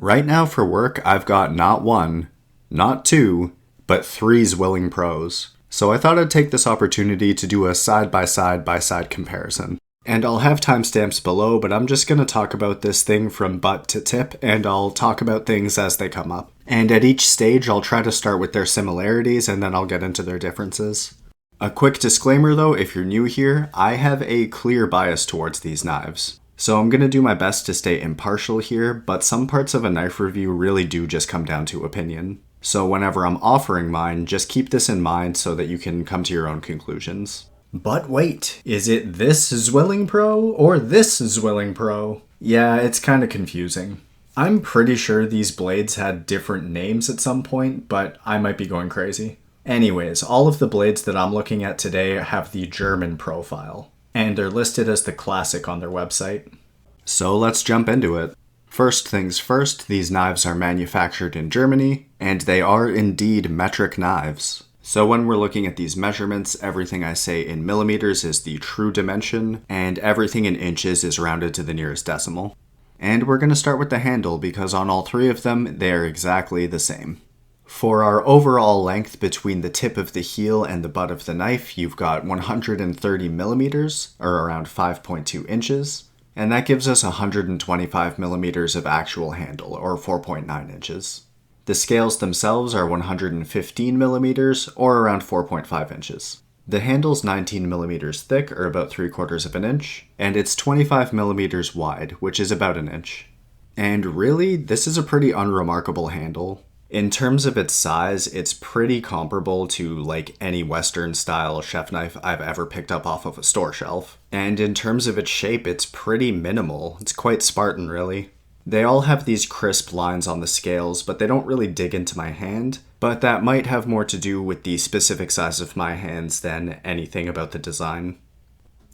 Right now for work, I've got not one, not two, but three Zwilling Pros. So I thought I'd take this opportunity to do a side-by-side comparison. And I'll have timestamps below, but I'm just going to talk about this thing from butt to tip, and I'll talk about things as they come up. And at each stage, I'll try to start with their similarities, and then I'll get into their differences. A quick disclaimer though, if you're new here, I have a clear bias towards these knives. So I'm going to do my best to stay impartial here, but some parts of a knife review really do just come down to opinion. So whenever I'm offering mine, just keep this in mind so that you can come to your own conclusions. But wait, is it this Zwilling Pro or this Zwilling Pro? Yeah, it's kind of confusing. I'm pretty sure these blades had different names at some point, but I might be going crazy. Anyways, all of the blades that I'm looking at today have the German profile, and they're listed as the classic on their website. So let's jump into it. First things first, these knives are manufactured in Germany, and they are indeed metric knives. So when we're looking at these measurements, everything I say in millimeters is the true dimension, and everything in inches is rounded to the nearest decimal. And we're going to start with the handle because on all three of them, they are exactly the same. For our overall length between the tip of the heel and the butt of the knife, you've got 130 millimeters, or around 5.2 inches, and that gives us 125 millimeters of actual handle, or 4.9 inches. The scales themselves are 115 millimeters, or around 4.5 inches. The handle's 19 millimeters thick, or about 3/4 of an inch, and it's 25 millimeters wide, which is about an inch. And really, this is a pretty unremarkable handle. In terms of its size, it's pretty comparable to like any Western style chef knife I've ever picked up off of a store shelf. And in terms of its shape, it's pretty minimal. It's quite Spartan, really. They all have these crisp lines on the scales, but they don't really dig into my hand. But that might have more to do with the specific size of my hands than anything about the design.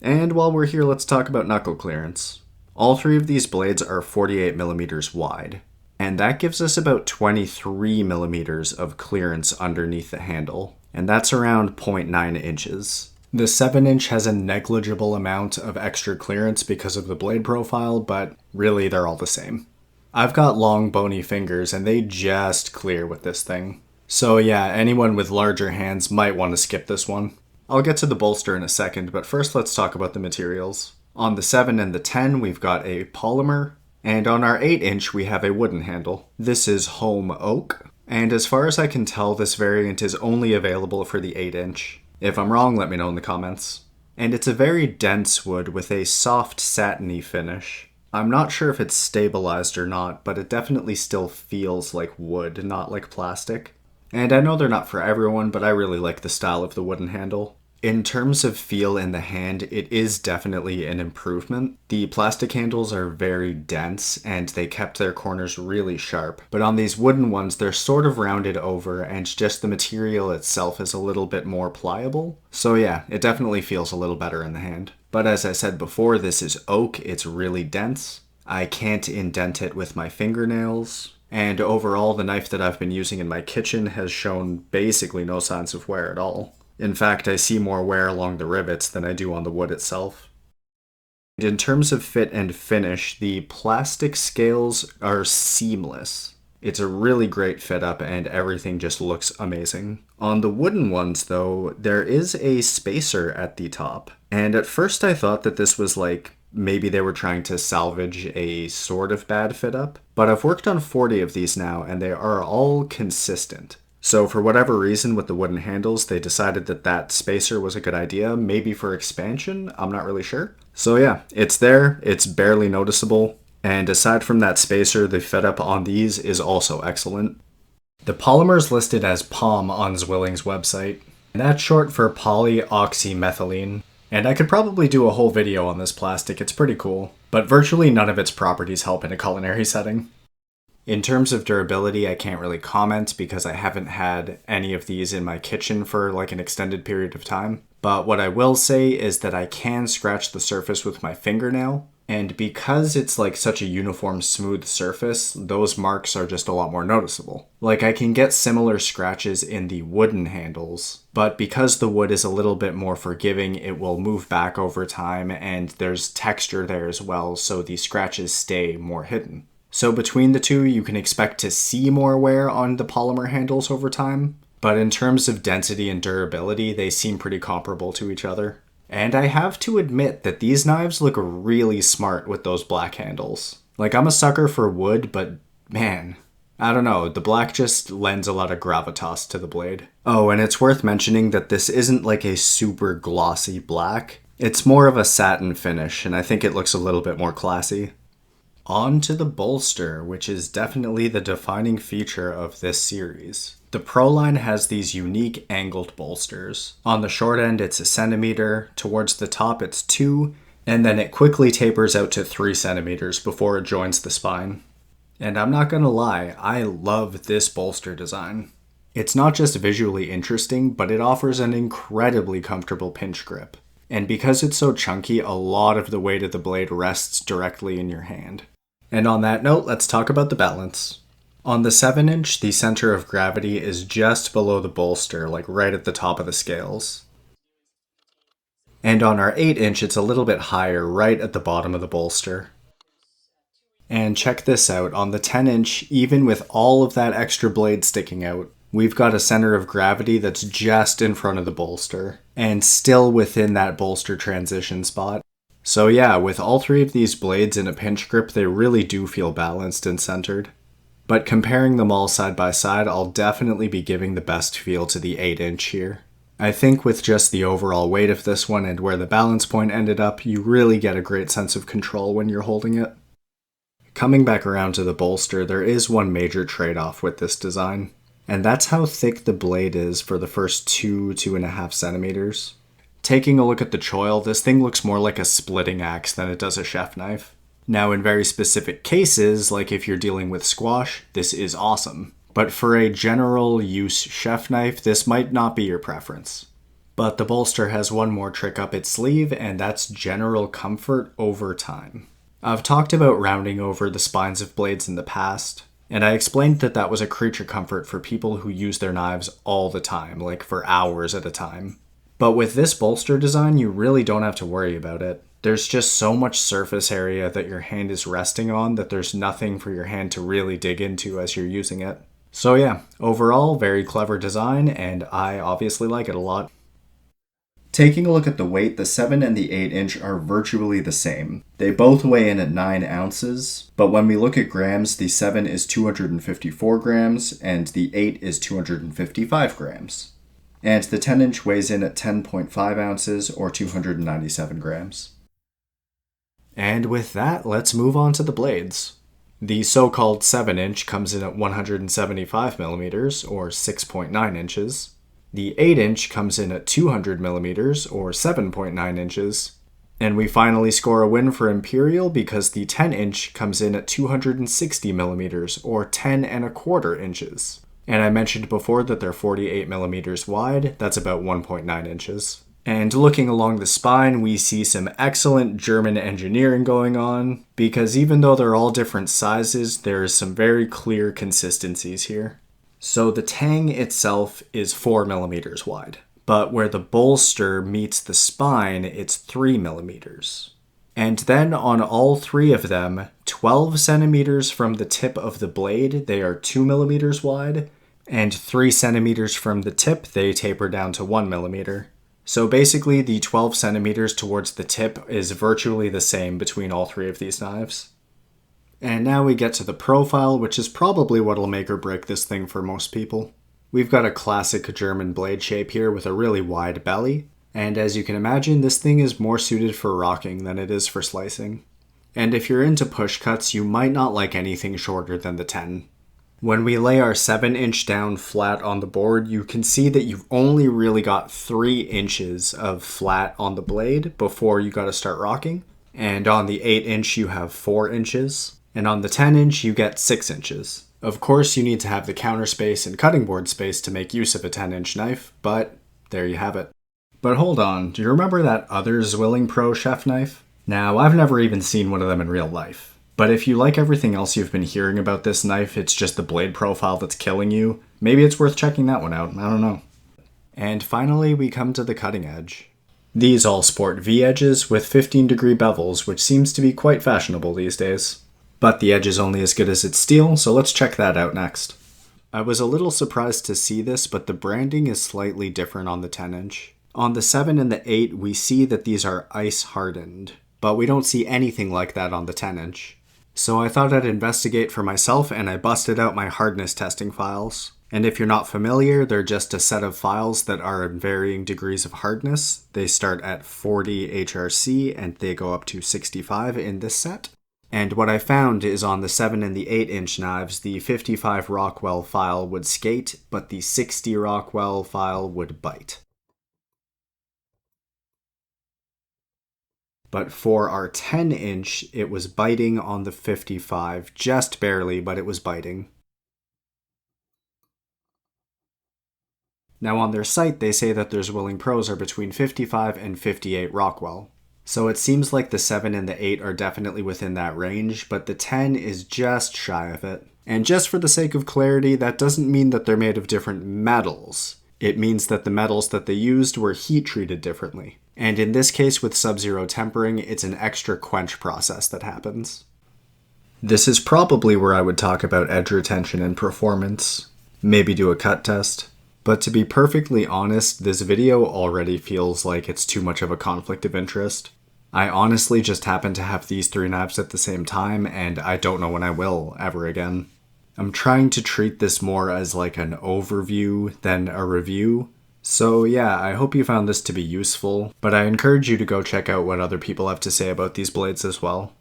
And while we're here, let's talk about knuckle clearance. All three of these blades are 48 millimeters wide. And that gives us about 23 millimeters of clearance underneath the handle, and that's around 0.9 inches. The 7-inch has a negligible amount of extra clearance because of the blade profile, but really they're all the same. I've got long bony fingers and they just clear with this thing. So yeah, anyone with larger hands might want to skip this one. I'll get to the bolster in a second, but first let's talk about the materials. On the 7 and the 10 we've got a polymer, and on our 8-inch, we have a wooden handle. This is home oak, and as far as I can tell, this variant is only available for the 8-inch. If I'm wrong, let me know in the comments. And it's a very dense wood with a soft satiny finish. I'm not sure if it's stabilized or not, but it definitely still feels like wood, not like plastic. And I know they're not for everyone, but I really like the style of the wooden handle. In terms of feel in the hand, it is definitely an improvement. The plastic handles are very dense and they kept their corners really sharp, but on these wooden ones they're sort of rounded over and just the material itself is a little bit more pliable. So yeah, it definitely feels a little better in the hand. But as I said before, this is oak, it's really dense. I can't indent it with my fingernails. And overall, the knife that I've been using in my kitchen has shown basically no signs of wear at all. In fact, I see more wear along the rivets than I do on the wood itself. In terms of fit and finish, the plastic scales are seamless. It's a really great fit up and everything just looks amazing. On the wooden ones though, there is a spacer at the top. And at first I thought that this was like maybe they were trying to salvage a sort of bad fit up. But I've worked on 40 of these now and they are all consistent. So for whatever reason with the wooden handles, they decided that that spacer was a good idea, maybe for expansion, I'm not really sure. So yeah, it's there, it's barely noticeable, and aside from that spacer, the fit up on these is also excellent. The polymer is listed as POM on Zwilling's website, and that's short for polyoxymethylene. And I could probably do a whole video on this plastic, it's pretty cool, but virtually none of its properties help in a culinary setting. In terms of durability, I can't really comment because I haven't had any of these in my kitchen for like an extended period of time. But what I will say is that I can scratch the surface with my fingernail. And because it's like such a uniform smooth surface, those marks are just a lot more noticeable. Like I can get similar scratches in the wooden handles, but because the wood is a little bit more forgiving, it will move back over time and there's texture there as well, so the scratches stay more hidden. So between the two, you can expect to see more wear on the polymer handles over time, but in terms of density and durability, they seem pretty comparable to each other. And I have to admit that these knives look really smart with those black handles. Like, I'm a sucker for wood, but man, I don't know, the black just lends a lot of gravitas to the blade. Oh, and it's worth mentioning that this isn't like a super glossy black. It's more of a satin finish, and I think it looks a little bit more classy. On to the bolster, which is definitely the defining feature of this series. The Pro line has these unique angled bolsters. On the short end it's 1 centimeter, towards the top it's 2, and then it quickly tapers out to 3 centimeters before it joins the spine. And I'm not gonna lie, I love this bolster design. It's not just visually interesting, but it offers an incredibly comfortable pinch grip. And because it's so chunky, a lot of the weight of the blade rests directly in your hand. And on that note, let's talk about the balance. On the 7-inch, the center of gravity is just below the bolster, like right at the top of the scales. And on our 8-inch, it's a little bit higher, right at the bottom of the bolster. And check this out, on the 10-inch, even with all of that extra blade sticking out, we've got a center of gravity that's just in front of the bolster, and still within that bolster transition spot. So yeah, with all three of these blades in a pinch grip, they really do feel balanced and centered. But comparing them all side by side, I'll definitely be giving the best feel to the 8-inch here. I think with just the overall weight of this one and where the balance point ended up, you really get a great sense of control when you're holding it. Coming back around to the bolster, there is one major trade-off with this design, and that's how thick the blade is for the first 2.5 centimeters. Taking a look at the choil, this thing looks more like a splitting axe than it does a chef knife. Now in very specific cases, like if you're dealing with squash, this is awesome. But for a general use chef knife, this might not be your preference. But the bolster has one more trick up its sleeve, and that's general comfort over time. I've talked about rounding over the spines of blades in the past, and I explained that that was a creature comfort for people who use their knives all the time, like for hours at a time. But with this bolster design, you really don't have to worry about it. There's just so much surface area that your hand is resting on that there's nothing for your hand to really dig into as you're using it. So yeah, overall, very clever design, and I obviously like it a lot. Taking a look at the weight, the 7 and the 8-inch are virtually the same. They both weigh in at 9 ounces, but when we look at grams, the 7 is 254 grams, and the 8 is 255 grams. And the 10-inch weighs in at 10.5 ounces, or 297 grams. And with that, let's move on to the blades. The so-called 7-inch comes in at 175 millimeters, or 6.9 inches. The 8-inch comes in at 200 millimeters, or 7.9 inches. And we finally score a win for Imperial because the 10-inch comes in at 260 millimeters, or 10.25 inches. And I mentioned before that they're 48 millimeters wide, that's about 1.9 inches. And looking along the spine, we see some excellent German engineering going on, because even though they're all different sizes, there is some very clear consistencies here. So the tang itself is 4 millimeters wide, but where the bolster meets the spine, it's 3 millimeters. And then on all three of them, 12 centimeters from the tip of the blade, they are 2 millimeters wide, and 3 centimeters from the tip, they taper down to 1 millimeter. So basically, the 12 centimeters towards the tip is virtually the same between all three of these knives. And now we get to the profile, which is probably what'll make or break this thing for most people. We've got a classic German blade shape here with a really wide belly, and as you can imagine, this thing is more suited for rocking than it is for slicing. And if you're into push cuts, you might not like anything shorter than the 10. When we lay our 7-inch down flat on the board, you can see that you've only really got 3 inches of flat on the blade before you gotta start rocking. And on the 8-inch, you have 4 inches. And on the 10-inch, you get 6 inches. Of course, you need to have the counter space and cutting board space to make use of a 10-inch knife, but there you have it. But hold on, do you remember that other Zwilling Pro chef knife? Now, I've never even seen one of them in real life. But if you like everything else you've been hearing about this knife, it's just the blade profile that's killing you, maybe it's worth checking that one out, I don't know. And finally, we come to the cutting edge. These all sport V-edges with 15-degree bevels, which seems to be quite fashionable these days. But the edge is only as good as its steel, so let's check that out next. I was a little surprised to see this, but the branding is slightly different on the 10-inch. On the 7 and the 8, we see that these are ice hardened, but we don't see anything like that on the 10-inch. So I thought I'd investigate for myself, and I busted out my hardness testing files. And if you're not familiar, they're just a set of files that are in varying degrees of hardness. They start at 40 HRC and they go up to 65 in this set. And what I found is on the 7 and the 8-inch knives, the 55 Rockwell file would skate, but the 60 Rockwell file would bite. But for our 10-inch, it was biting on the 55, just barely, but it was biting. Now on their site, they say that their Zwilling Pros are between 55 and 58 Rockwell. So it seems like the 7 and the 8 are definitely within that range, but the 10 is just shy of it. And just for the sake of clarity, that doesn't mean that they're made of different metals. It means that the metals that they used were heat treated differently. And in this case with sub-zero tempering, it's an extra quench process that happens. This is probably where I would talk about edge retention and performance. Maybe do a cut test. But to be perfectly honest, this video already feels like it's too much of a conflict of interest. I honestly just happen to have these 3 knives at the same time, and I don't know when I will ever again. I'm trying to treat this more as like an overview than a review. So yeah, I hope you found this to be useful, but I encourage you to go check out what other people have to say about these blades as well.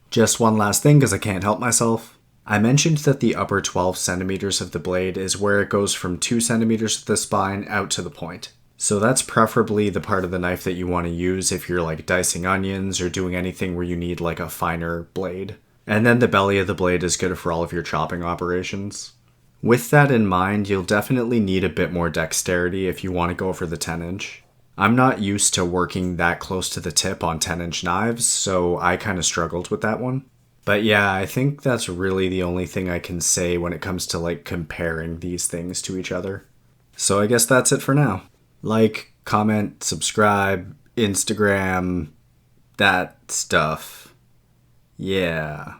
Just one last thing, because I can't help myself. I mentioned that the upper 12 centimeters of the blade is where it goes from 2 centimeters of the spine out to the point. So that's preferably the part of the knife that you want to use if you're like dicing onions or doing anything where you need like a finer blade. And then the belly of the blade is good for all of your chopping operations. With that in mind, you'll definitely need a bit more dexterity if you want to go for the 10-inch. I'm not used to working that close to the tip on 10-inch knives, so I kind of struggled with that one. But yeah, I think that's really the only thing I can say when it comes to like comparing these things to each other. So I guess that's it for now. Like, comment, subscribe, Instagram, that stuff. Yeah.